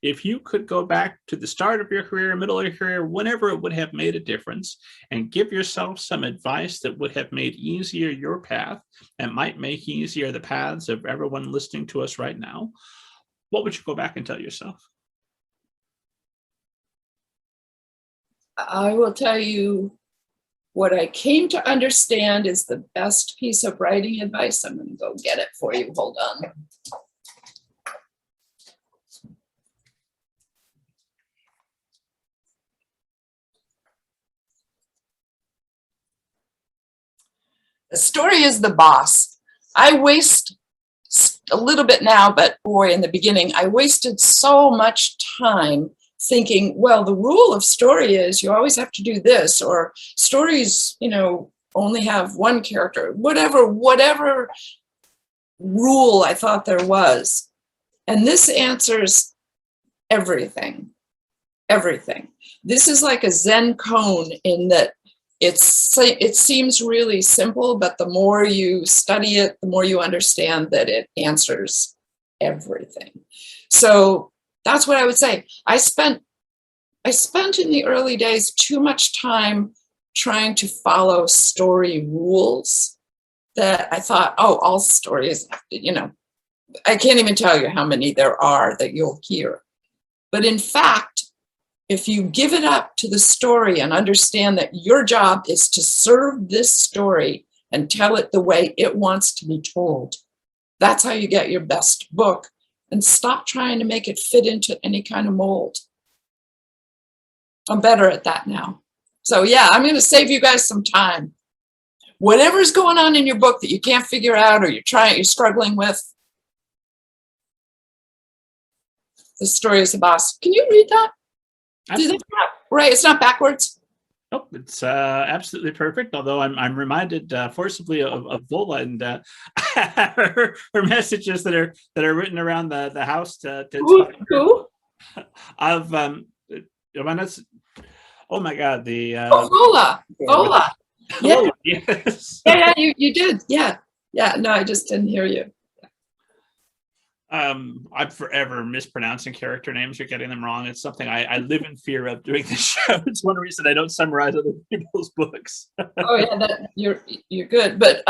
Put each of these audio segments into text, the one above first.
if you could go back to the start of your career, middle of your career, whenever it would have made a difference, and give yourself some advice that would have made easier your path and might make easier the paths of everyone listening to us right now, what would you go back and tell yourself? I will tell you what I came to understand is the best piece of writing advice. I'm going to go get it for you. Hold on. The story is the boss. I waste a little bit now, but boy, in the beginning, I wasted so much time thinking, well, the rule of story is you always have to do this, or stories, only have one character, whatever rule I thought there was. And this answers everything. This is like a Zen cone in that it seems really simple, but the more you study it, the more you understand that it answers everything. So that's what I would say. I spent in the early days too much time trying to follow story rules that I thought, oh, all stories, I can't even tell you how many there are that you'll hear. But in fact, if you give it up to the story and understand that your job is to serve this story and tell it the way it wants to be told, that's how you get your best book, and stop trying to make it fit into any kind of mold. I'm better at that now. So yeah, I'm going to save you guys some time. Whatever's going on in your book that you can't figure out or you're struggling with, the story is the boss. Can you read that? Right, it's not backwards. Nope, it's absolutely perfect. Although I'm reminded forcibly of Vola and her messages that are written around the house to Who? Of oh my God, the Vola. Yeah. Yes. Yeah, you did. Yeah. No, I just didn't hear you. I'm forever mispronouncing character names or getting them wrong. It's something I live in fear of doing this show. It's one reason I don't summarize other people's books. Oh yeah, you're good. But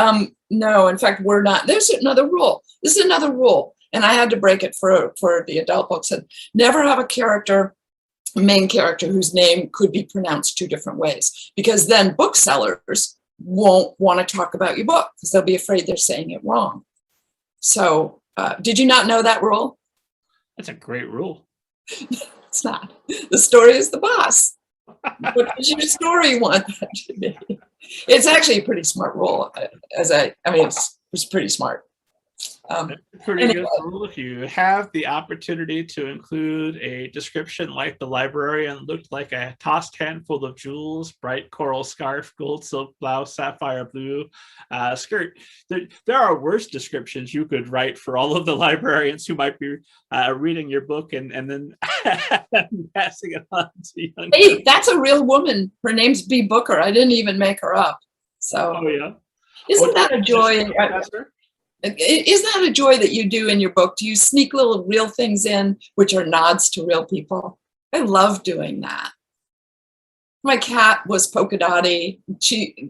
no, in fact, we're not. There's another rule. This is another rule, and I had to break it for the adult books. And never have a main character whose name could be pronounced two different ways, because then booksellers won't want to talk about your book because they'll be afraid they're saying it wrong. So. Did you not know that rule? That's a great rule. It's not. The story is the boss. What does your story want that to be? It's actually a pretty smart rule. It's pretty smart. Pretty good rule. If you have the opportunity to include a description like the librarian looked like a tossed handful of jewels, bright coral scarf, gold silk blouse, sapphire blue skirt. There are worse descriptions you could write for all of the librarians who might be reading your book and then passing it on to young. Hey, that's a real woman. Her name's B. Booker. I didn't even make her up. So. Oh yeah. Isn't that a joy? Isn't that a joy that you do in your book? Do you sneak little real things in, which are nods to real people? I love doing that. My cat was Polka Dotty.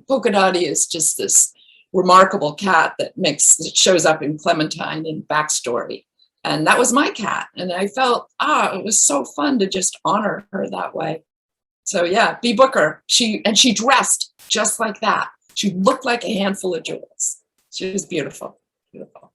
Polka Dotty is just this remarkable cat that shows up in Clementine in Backstory. And that was my cat. And I felt, it was so fun to just honor her that way. So yeah, B. Booker, she dressed just like that. She looked like a handful of jewels. She was beautiful. Beautiful.